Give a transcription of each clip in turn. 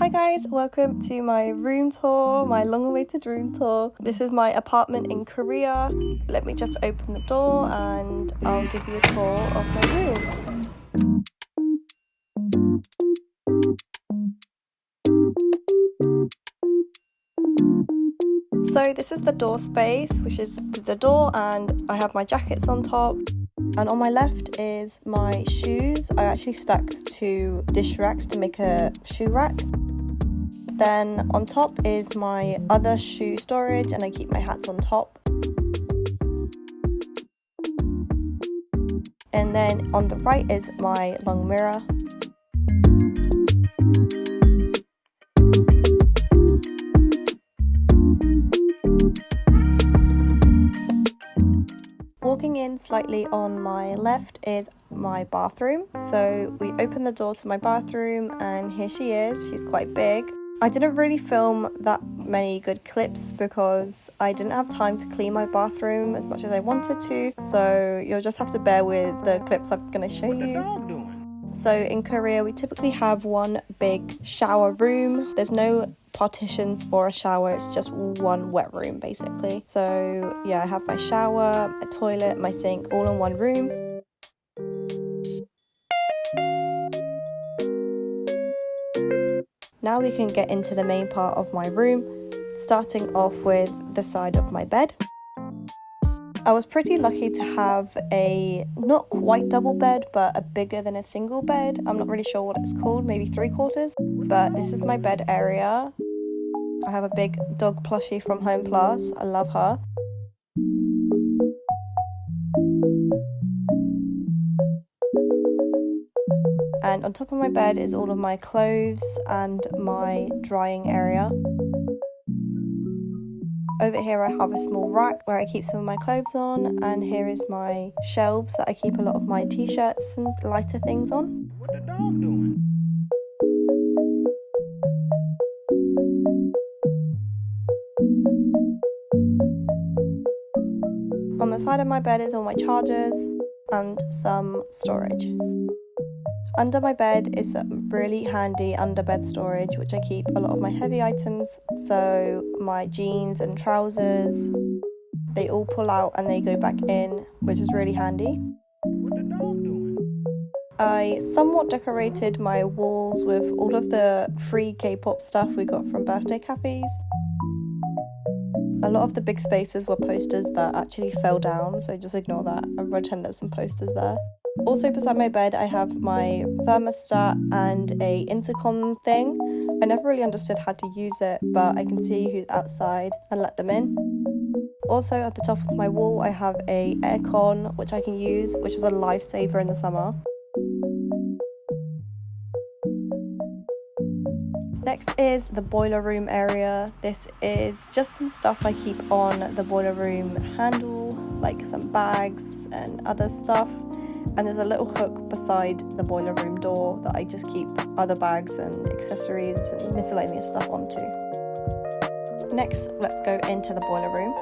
Hi guys, welcome to my room tour, my long-awaited room tour. This is my apartment in Korea. Let me just open the door and I'll give you a tour of my room. So this is the door space, which is the door, and I have my jackets on top. And on my left is my shoes. I actually stacked 2 dish racks to make a shoe rack. Then on top is my other shoe storage, and I keep my hats on top. And then on the right is my long mirror. Walking in slightly on my left is my bathroom. So we open the door to my bathroom and here she is. She's quite big. I didn't really film that many good clips because I didn't have time to clean my bathroom as much as I wanted to. So you'll just have to bear with the clips I'm going to show you. So in Korea, we typically have one big shower room. There's no partitions for a shower, it's just one wet room basically. So yeah, I have my shower, my toilet, my sink all in one room. Now we can get into the main part of my room, starting off with the side of my bed. I was pretty lucky to have a not quite double bed, but a bigger than a single bed. I'm not really sure what it's called, maybe 3/4, but this is my bed area. I have a big dog plushie from Home Plus. I love her. And on top of my bed is all of my clothes and my drying area. Over here I have a small rack where I keep some of my clothes on, and here is my shelves that I keep a lot of my t-shirts and lighter things on. What the dog doing? On the side of my bed is all my chargers and some storage. Under my bed is some really handy underbed storage, which I keep a lot of my heavy items, so my jeans and trousers, they all pull out and they go back in, which is really handy. What the dog doing? I somewhat decorated my walls with all of the free K-pop stuff we got from birthday cafes. A lot of the big spaces were posters that actually fell down, so just ignore that and pretend there's some posters there. Also beside my bed I have my thermostat and a intercom thing. I never really understood how to use it, but I can see who's outside and let them in. Also at the top of my wall I have a aircon which I can use, which is a lifesaver in the summer. Next is the boiler room area. This is just some stuff I keep on the boiler room handle, like some bags and other stuff. And there's a little hook beside the boiler room door that I just keep other bags and accessories and miscellaneous stuff onto. Next, let's go into the boiler room.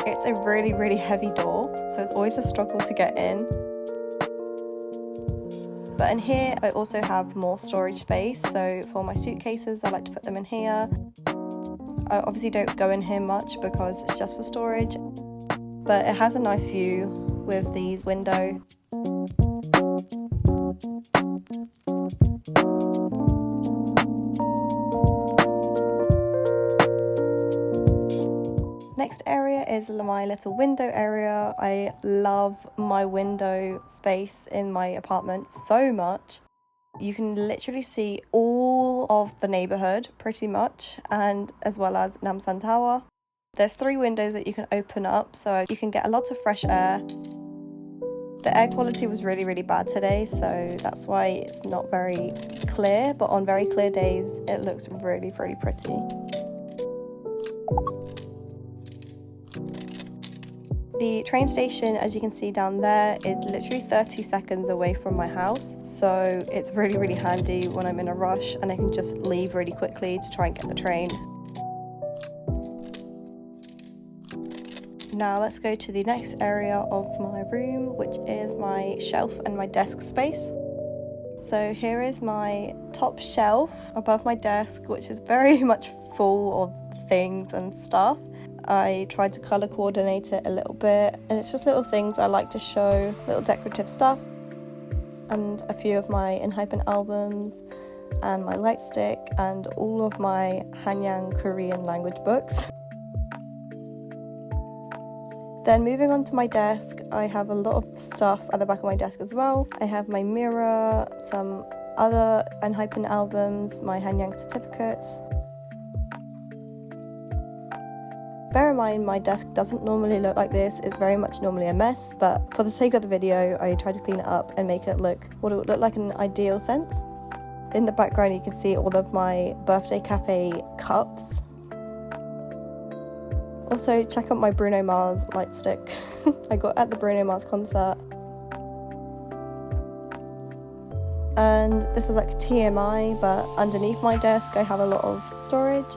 It's a really heavy door, so it's always a struggle to get in. But in here, I also have more storage space. So for my suitcases, I like to put them in here. I obviously don't go in here much because it's just for storage, but it has a nice view with these windows. Next area is my little window area. I love my window space in my apartment so much. You can literally see all of the neighborhood pretty much, and as well as Namsan Tower. There's 3 windows that you can open up so you can get a lot of fresh air. The air quality was really bad today, so that's why it's not very clear, but on very clear days it looks really pretty. The train station, as you can see down there, is literally 30 seconds away from my house, so it's really handy when I'm in a rush and I can just leave really quickly to try and get the train. Now let's go to the next area of my room, which is my shelf and my desk space. So here is my top top shelf above my desk, which is very much full of things and stuff. I tried to colour coordinate it a little bit, and it's just little things I like to show, little decorative stuff, and a few of my Enhypen albums, and my light stick, and all of my Hanyang Korean language books. Then moving on to my desk, I have a lot of stuff at the back of my desk as well. I have my mirror, some other Enhypen albums, my Hanyang certificates. Bear in mind, my desk doesn't normally look like this. It's very much normally a mess, but for the sake of the video, I tried to clean it up and make it look what it would look like in an ideal sense. In the background, you can see all of my birthday cafe cups. Also, check out my Bruno Mars light stick I got at the Bruno Mars concert. And this is like TMI, but underneath my desk I have a lot of storage.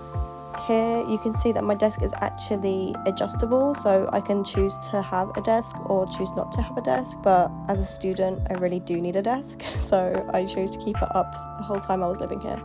Here you can see that my desk is actually adjustable, so I can choose to have a desk or choose not to have a desk, but as a student I really do need a desk, so I chose to keep it up the whole time I was living here.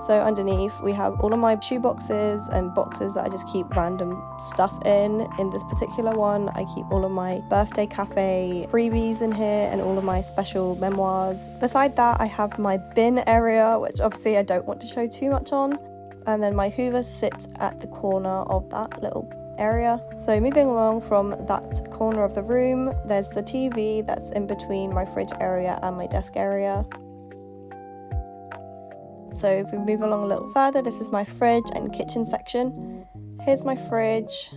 So underneath we have all of my shoe boxes and boxes that I just keep random stuff in. In this particular one, I keep all of my birthday cafe freebies in here and all of my special memoirs. Beside that, I have my bin area, which obviously I don't want to show too much on. And then my Hoover sits at the corner of that little area. So moving along from that corner of the room, there's the TV that's in between my fridge area and my desk area. So if we move along a little further, this is my fridge and kitchen section. Here's my fridge,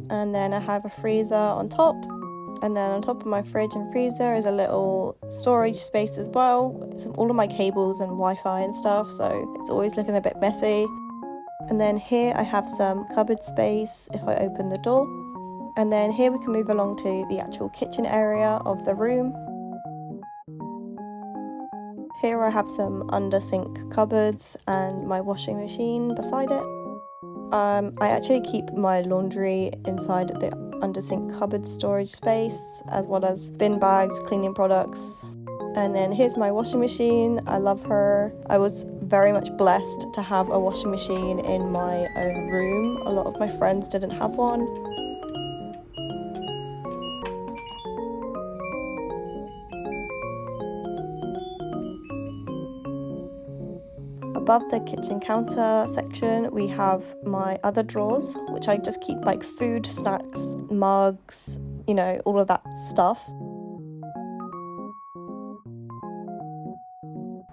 and then I have a freezer on top, and then on top of my fridge and freezer is a little storage space as well. It's all of my cables and Wi-Fi and stuff, so it's always looking a bit messy. And then here I have some cupboard space if I open the door. And then here we can move along to the actual kitchen area of the room. Here I have some under sink cupboards and my washing machine beside it. I actually keep my laundry inside the under sink cupboard storage space, as well as bin bags, cleaning products. And then here's my washing machine. I love her. I was very much blessed to have a washing machine in my own room. A lot of my friends didn't have one. Above the kitchen counter section, we have my other drawers, which I just keep like food, snacks, mugs, you know, all of that stuff.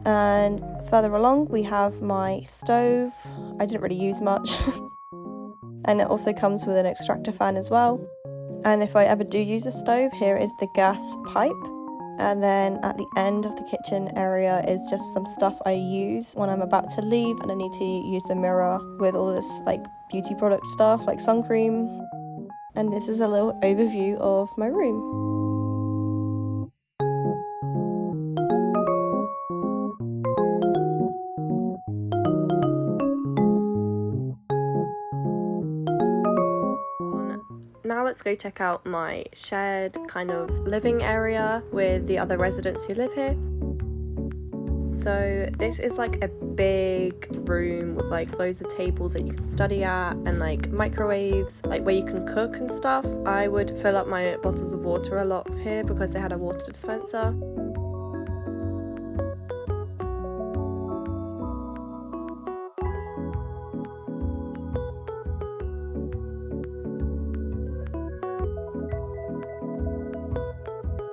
And further along, we have my stove. I didn't really use much. And it also comes with an extractor fan as well. And if I ever do use a stove, here is the gas pipe. And then at the end of the kitchen area is just some stuff I use when I'm about to leave and I need to use the mirror with all this like beauty product stuff like sun cream. And this is a little overview of my room. Now let's go check out my shared kind of living area with the other residents who live here. So this is like a big room with like loads of tables that you can study at and like microwaves, like where you can cook and stuff. I would fill up my bottles of water a lot here because they had a water dispenser.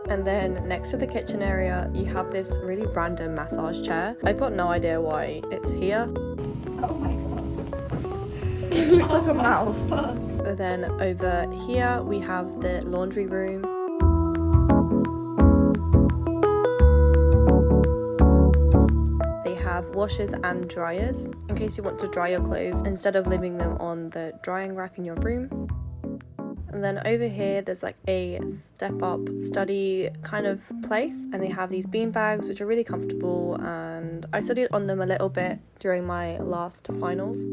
And then next to the kitchen area, you have this really random massage chair. I've got no idea why it's here. Oh my god. It looks like a mouth. Fuck. Then over here, we have the laundry room. They have washers and dryers in case you want to dry your clothes instead of leaving them on the drying rack in your room. And then over here, there's like a step-up study kind of place, and they have these bean bags which are really comfortable, and I studied on them a little bit during my last finals.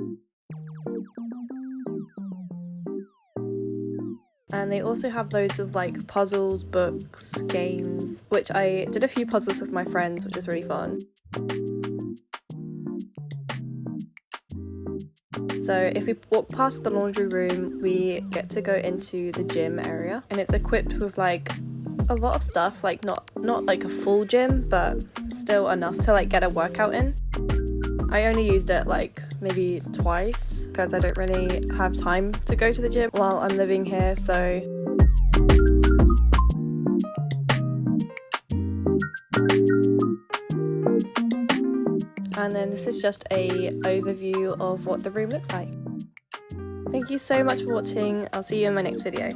And they also have loads of like puzzles, books, games, which I did a few puzzles with my friends, which is really fun. So if we walk past the laundry room, we get to go into the gym area, and it's equipped with like a lot of stuff, like not like a full gym, but still enough to like get a workout in. I only used it like maybe twice because I don't really have time to go to the gym while I'm living here, so and then this is just a overview of what the room looks like. Thank you so much for watching. I'll see you in my next video.